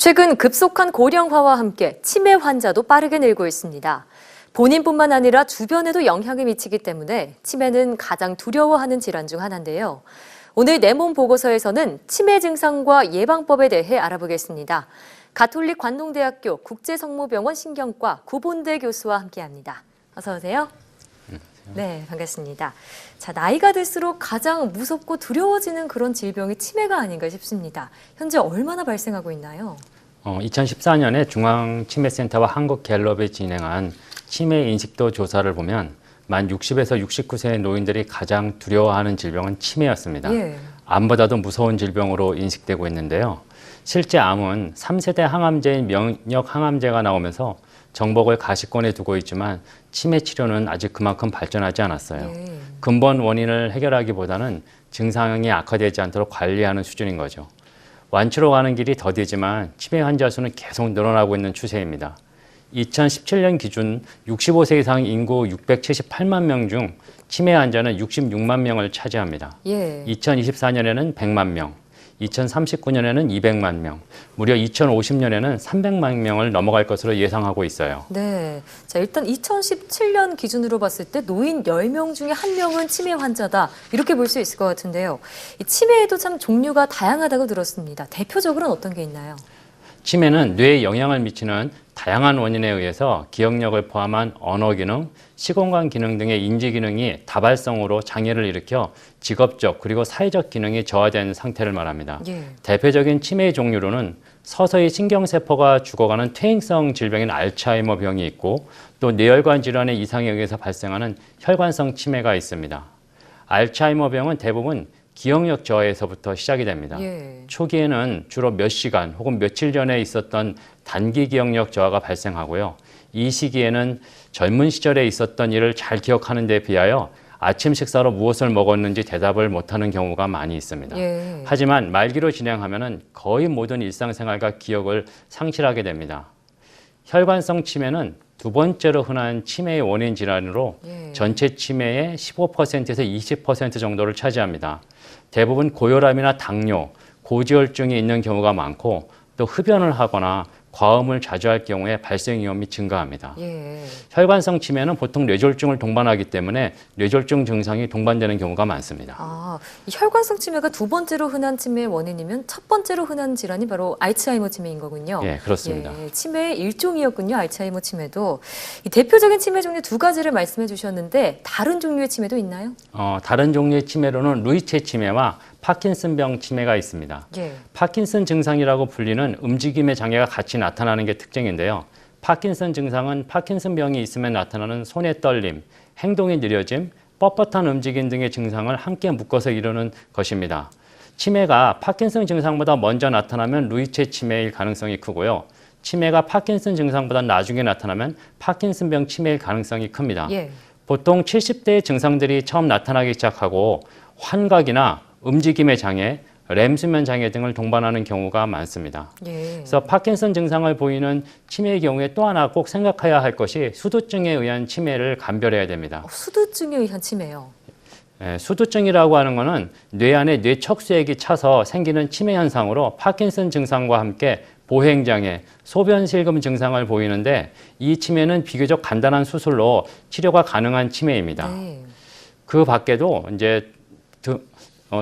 최근 급속한 고령화와 함께 치매 환자도 빠르게 늘고 있습니다. 본인뿐만 아니라 주변에도 영향을 미치기 때문에 치매는 가장 두려워하는 질환 중 하나인데요. 오늘 내 몸 보고서에서는 치매 증상과 예방법에 대해 알아보겠습니다. 가톨릭 관동대학교 국제성모병원 신경과 구본대 교수와 함께합니다. 어서 오세요. 네, 반갑습니다. 자, 나이가 들수록 가장 무섭고 두려워지는 그런 질병이 치매가 아닌가 싶습니다. 현재 얼마나 발생하고 있나요? 2014년에 중앙치매센터와 한국갤럽이 진행한 치매 인식도 조사를 보면 만 60에서 69세의 노인들이 가장 두려워하는 질병은 치매였습니다. 예. 암보다도 무서운 질병으로 인식되고 있는데요. 실제 암은 3세대 항암제인 면역 항암제가 나오면서 정복을 가시권에 두고 있지만 치매 치료는 아직 그만큼 발전하지 않았어요. 예. 근본 원인을 해결하기보다는 증상이 악화되지 않도록 관리하는 수준인 거죠. 완치로 가는 길이 더디지만 치매 환자 수는 계속 늘어나고 있는 추세입니다. 2017년 기준 65세 이상 인구 678만 명 중 치매 환자는 66만 명을 차지합니다. 예. 2024년에는 100만 명, 2039년에는 200만 명, 무려 2050년에는 300만 명을 넘어갈 것으로 예상하고 있어요. 네. 자, 일단 2017년 기준으로 봤을 때 노인 10명 중에 1명은 치매 환자다. 이렇게 볼 수 있을 것 같은데요. 이 치매에도 참 종류가 다양하다고 들었습니다. 대표적으로는 어떤 게 있나요? 치매는 뇌에 영향을 미치는 다양한 원인에 의해서 기억력을 포함한 언어 기능, 시공간 기능 등의 인지 기능이 다발성으로 장애를 일으켜 직업적 그리고 사회적 기능이 저하된 상태를 말합니다. 예. 대표적인 치매의 종류로는 서서히 신경세포가 죽어가는 퇴행성 질병인 알츠하이머 병이 있고 또 뇌혈관 질환의 이상에 의해서 발생하는 혈관성 치매가 있습니다. 알츠하이머 병은 대부분 기억력 저하에서부터 시작이 됩니다. 예. 초기에는 주로 몇 시간 혹은 며칠 전에 있었던 단기 기억력 저하가 발생하고요. 이 시기에는 젊은 시절에 있었던 일을 잘 기억하는 데 비하여 아침 식사로 무엇을 먹었는지 대답을 못하는 경우가 많이 있습니다. 예. 하지만 말기로 진행하면 거의 모든 일상생활과 기억을 상실하게 됩니다. 혈관성 치매는 두 번째로 흔한 치매의 원인 질환으로 예. 전체 치매의 15%에서 20% 정도를 차지합니다. 대부분 고혈압이나 당뇨, 고지혈증이 있는 경우가 많고 또 흡연을 하거나 과음을 자주 할 경우에 발생 위험이 증가합니다. 예. 혈관성 치매는 보통 뇌졸중을 동반하기 때문에 뇌졸중 증상이 동반되는 경우가 많습니다. 아, 이 혈관성 치매가 두 번째로 흔한 치매의 원인이면 첫 번째로 흔한 질환이 바로 알츠하이머 치매인 거군요. 예, 그렇습니다. 예, 치매의 일종이었군요. 알츠하이머 치매도. 이 대표적인 치매 종류 두 가지를 말씀해 주셨는데 다른 종류의 치매도 있나요? 다른 종류의 치매로는 루이체 치매와 파킨슨병 치매가 있습니다. 예. 파킨슨 증상이라고 불리는 움직임의 장애가 같이 나타나는 게 특징인데요. 파킨슨 증상은 파킨슨병이 있으면 나타나는 손의 떨림, 행동이 느려짐, 뻣뻣한 움직임 등의 증상을 함께 묶어서 이루는 것입니다. 치매가 파킨슨 증상보다 먼저 나타나면 루이체 치매일 가능성이 크고요. 치매가 파킨슨 증상보다 나중에 나타나면 파킨슨병 치매일 가능성이 큽니다. 예. 보통 70대의 증상들이 처음 나타나기 시작하고 환각이나 움직임의 장애, 렘수면 장애 등을 동반하는 경우가 많습니다. 예. 그래서 파킨슨 증상을 보이는 치매의 경우에 또 하나 꼭 생각해야 할 것이 수두증에 의한 치매를 감별해야 됩니다. 수두증에 의한 치매요. 수두증이라고 하는 것은 뇌 안에 뇌척수액이 차서 생기는 치매 현상으로 파킨슨 증상과 함께 보행장애, 소변실금 증상을 보이는데 이 치매는 비교적 간단한 수술로 치료가 가능한 치매입니다. 네. 그 밖에도 이제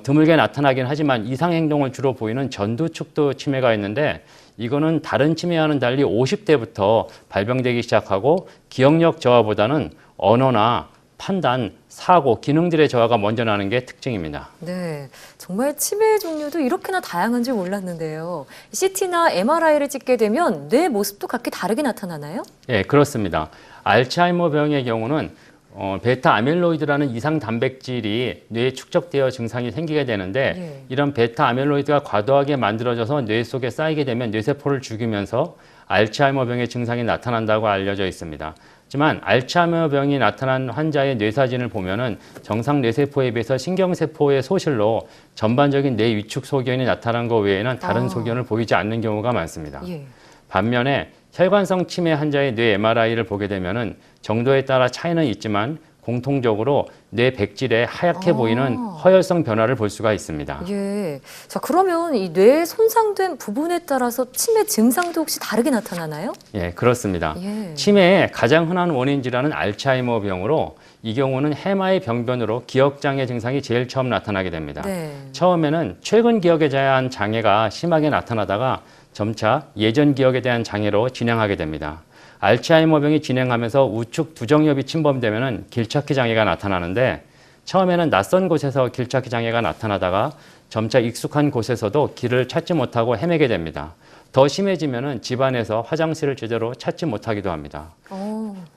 드물게 나타나긴 하지만 이상 행동을 주로 보이는 전두축도 치매가 있는데 이거는 다른 치매와는 달리 50대부터 발병되기 시작하고 기억력 저하보다는 언어나 판단, 사고, 기능들의 저하가 먼저 나는 게 특징입니다. 네, 정말 치매의 종류도 이렇게나 다양한 줄 몰랐는데요. CT나 MRI를 찍게 되면 뇌 모습도 각기 다르게 나타나나요? 예, 그렇습니다. 알츠하이머 병의 경우는 베타 아밀로이드라는 이상 단백질이 뇌에 축적되어 증상이 생기게 되는데 예. 이런 베타 아밀로이드가 과도하게 만들어져서 뇌 속에 쌓이게 되면 뇌세포를 죽이면서 알츠하이머 병의 증상이 나타난다고 알려져 있습니다. 하지만 알츠하이머 병이 나타난 환자의 뇌사진을 보면은 정상 뇌세포에 비해서 신경세포의 소실로 전반적인 뇌 위축 소견이 나타난 것 외에는 다른 소견을 보이지 않는 경우가 많습니다. 예. 반면에 혈관성 치매 환자의 뇌 MRI를 보게 되면은 정도에 따라 차이는 있지만 공통적으로 뇌 백질에 하얗게 보이는 허혈성 변화를 볼 수가 있습니다. 예. 자, 그러면 이 뇌에 손상된 부분에 따라서 치매 증상도 혹시 다르게 나타나나요? 예, 그렇습니다. 예. 치매의 가장 흔한 원인 질환은 알츠하이머 병으로 이 경우는 해마의 병변으로 기억장애 증상이 제일 처음 나타나게 됩니다. 네. 처음에는 최근 기억에 대한 장애가 심하게 나타나다가 점차 예전 기억에 대한 장애로 진행하게 됩니다. 알츠하이머병이 진행하면서 우측 두정엽이 침범되면 길찾기 장애가 나타나는데 처음에는 낯선 곳에서 길찾기 장애가 나타나다가 점차 익숙한 곳에서도 길을 찾지 못하고 헤매게 됩니다. 더 심해지면 집안에서 화장실을 제대로 찾지 못하기도 합니다.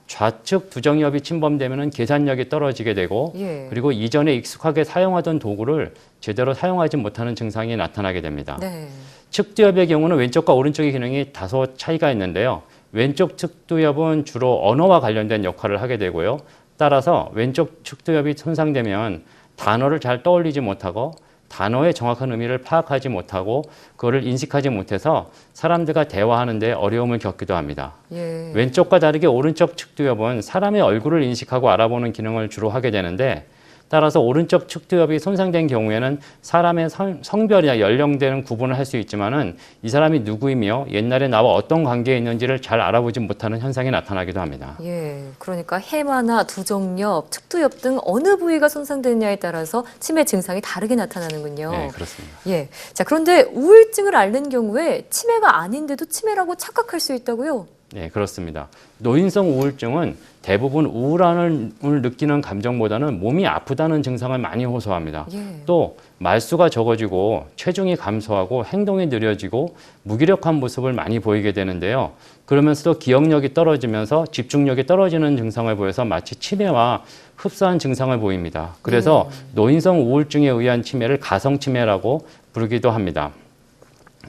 좌측 두정엽이 침범되면 계산력이 떨어지게 되고 예. 그리고 이전에 익숙하게 사용하던 도구를 제대로 사용하지 못하는 증상이 나타나게 됩니다. 네. 측두엽의 경우는 왼쪽과 오른쪽의 기능이 다소 차이가 있는데요. 왼쪽 측두엽은 주로 언어와 관련된 역할을 하게 되고요. 따라서 왼쪽 측두엽이 손상되면 단어를 잘 떠올리지 못하고 단어의 정확한 의미를 파악하지 못하고 그거를 인식하지 못해서 사람들과 대화하는 데 어려움을 겪기도 합니다. 예. 왼쪽과 다르게 오른쪽 측두엽은 사람의 얼굴을 인식하고 알아보는 기능을 주로 하게 되는데 따라서 오른쪽 측두엽이 손상된 경우에는 사람의 성별이나 연령대는 구분을 할 수 있지만은 이 사람이 누구이며 옛날에 나와 어떤 관계에 있는지를 잘 알아보지 못하는 현상이 나타나기도 합니다. 예. 그러니까 해마나 두정엽, 측두엽 등 어느 부위가 손상됐냐에 따라서 치매 증상이 다르게 나타나는군요. 네, 그렇습니다. 예. 자, 그런데 우울증을 앓는 경우에 치매가 아닌데도 치매라고 착각할 수 있다고요? 네, 그렇습니다. 노인성 우울증은 대부분 우울함을 느끼는 감정보다는 몸이 아프다는 증상을 많이 호소합니다. 예. 또 말수가 적어지고 체중이 감소하고 행동이 느려지고 무기력한 모습을 많이 보이게 되는데요. 그러면서도 기억력이 떨어지면서 집중력이 떨어지는 증상을 보여서 마치 치매와 흡사한 증상을 보입니다. 그래서 노인성 우울증에 의한 치매를 가성치매라고 부르기도 합니다.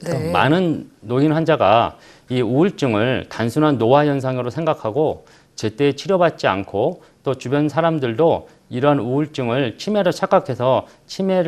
네. 많은 노인 환자가 이 우울증을 단순한 노화 현상으로 생각하고 제때 치료받지 않고 또 주변 사람들도 이러한 우울증을 치매로 착각해서 치매에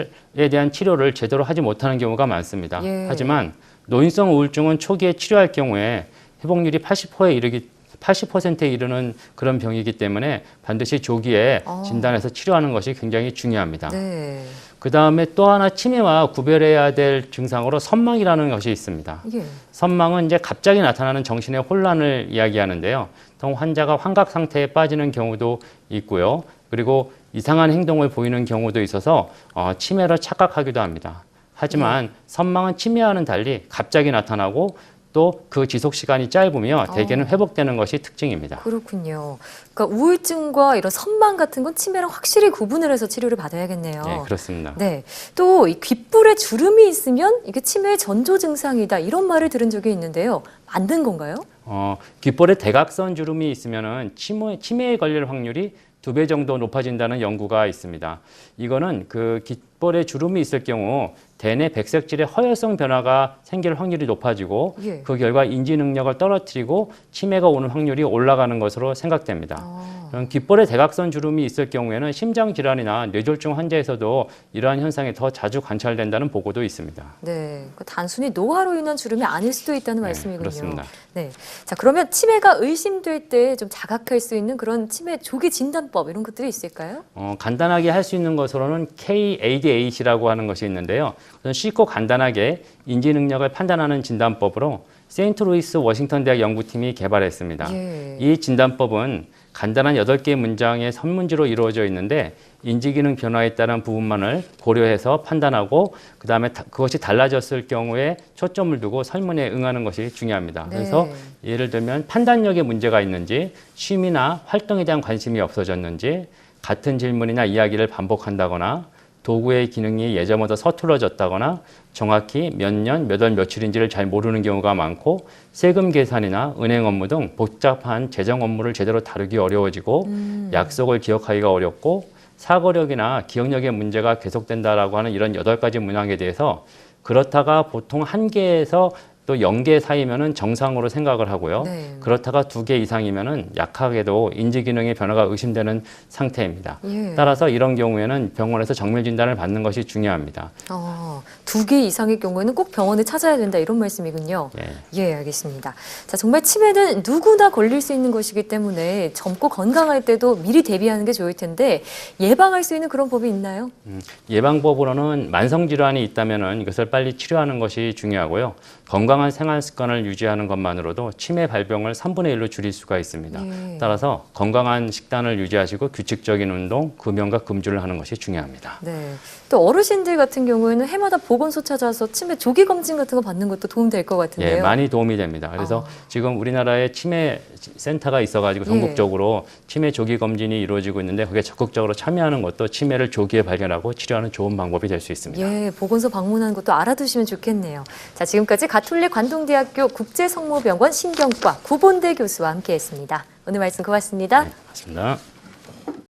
대한 치료를 제대로 하지 못하는 경우가 많습니다. 예. 하지만 노인성 우울증은 초기에 치료할 경우에 회복률이 80%에 이르는 그런 병이기 때문에 반드시 조기에 진단해서 치료하는 것이 굉장히 중요합니다. 네. 그 다음에 또 하나 치매와 구별해야 될 증상으로 선망이라는 것이 있습니다. 예. 선망은 이제 갑자기 나타나는 정신의 혼란을 이야기하는데요. 보통 환자가 환각 상태에 빠지는 경우도 있고요. 그리고 이상한 행동을 보이는 경우도 있어서 치매를 착각하기도 합니다. 하지만 선망은 치매와는 달리 갑자기 나타나고 또 그 지속 시간이 짧으며 대개는 회복되는 것이 특징입니다. 그렇군요. 그러니까 우울증과 이런 선망 같은 건 치매랑 확실히 구분을 해서 치료를 받아야겠네요. 네, 그렇습니다. 네. 또 이 귓불에 주름이 있으면 이게 치매의 전조 증상이다 이런 말을 들은 적이 있는데요. 맞는 건가요? 귓볼에 대각선 주름이 있으면은 치매에 걸릴 확률이 2배 정도 높아진다는 연구가 있습니다. 이거는 그 귓볼에 주름이 있을 경우 대뇌 백색질의 허혈성 변화가 생길 확률이 높아지고 예. 그 결과 인지 능력을 떨어뜨리고 치매가 오는 확률이 올라가는 것으로 생각됩니다. 그럼 귓볼에 대각선 주름이 있을 경우에는 심장 질환이나 뇌졸중 환자에서도 이러한 현상이 더 자주 관찰된다는 보고도 있습니다. 네. 그러니까 단순히 노화로 인한 주름이 아닐 수도 있다는 말씀이군요. 그렇습니다. 네. 자, 그러면 치매가 의심될 때 좀 자각할 수 있는 그런 치매 조기 진단법 이런 것들이 있을까요? 간단하게 할 수 있는 것으로는 KADAC라고 하는 것이 있는데요. 쉽고 간단하게 인지 능력을 판단하는 진단법으로 세인트루이스 워싱턴 대학 연구팀이 개발했습니다. 예. 이 진단법은 간단한 8개의 문장의 선문지로 이루어져 있는데 인지기능 변화에 따른 부분만을 고려해서 판단하고 그다음에 그것이 달라졌을 경우에 초점을 두고 설문에 응하는 것이 중요합니다. 네. 그래서 예를 들면 판단력에 문제가 있는지, 취미나 활동에 대한 관심이 없어졌는지, 같은 질문이나 이야기를 반복한다거나 도구의 기능이 예전보다 서툴러졌다거나 정확히 몇 년, 몇 월, 며칠인지를 잘 모르는 경우가 많고 세금 계산이나 은행 업무 등 복잡한 재정 업무를 제대로 다루기 어려워지고 약속을 기억하기가 어렵고 사고력이나 기억력의 문제가 계속된다라고 하는 이런 8가지 문항에 대해서 그렇다가 보통 1개에서 또 0개 사이면은 정상으로 생각을 하고요. 네. 그렇다가 2개 이상이면은 약하게도 인지 기능의 변화가 의심되는 상태입니다. 예. 따라서 이런 경우에는 병원에서 정밀 진단을 받는 것이 중요합니다. 2개 이상의 경우에는 꼭 병원을 찾아야 된다 이런 말씀이군요. 예. 예, 알겠습니다. 자, 정말 치매는 누구나 걸릴 수 있는 것이기 때문에 젊고 건강할 때도 미리 대비하는 게 좋을 텐데 예방할 수 있는 그런 법이 있나요? 예방법으로는 만성 질환이 있다면은 이것을 빨리 치료하는 것이 중요하고요. 건강한 생활 습관을 유지하는 것만으로도 치매 발병을 3분의 1로 줄일 수가 있습니다. 예. 따라서 건강한 식단을 유지하시고 규칙적인 운동, 금연과 금주를 하는 것이 중요합니다. 네. 또 어르신들 같은 경우에는 해마다 보건소 찾아서 치매 조기 검진 같은 거 받는 것도 도움 될 것 같은데요. 예, 많이 도움이 됩니다. 그래서 지금 우리나라에 치매 센터가 있어가지고 전국적으로 치매 조기 검진이 이루어지고 있는데 거기에 적극적으로 참여하는 것도 치매를 조기에 발견하고 치료하는 좋은 방법이 될 수 있습니다. 예, 보건소 방문하는 것도 알아두시면 좋겠네요. 자, 지금까지 가톨릭 관동대학교 국제성모병원 신경과 구본대 교수와 함께했습니다. 오늘 말씀 고맙습니다. 네, 고맙습니다.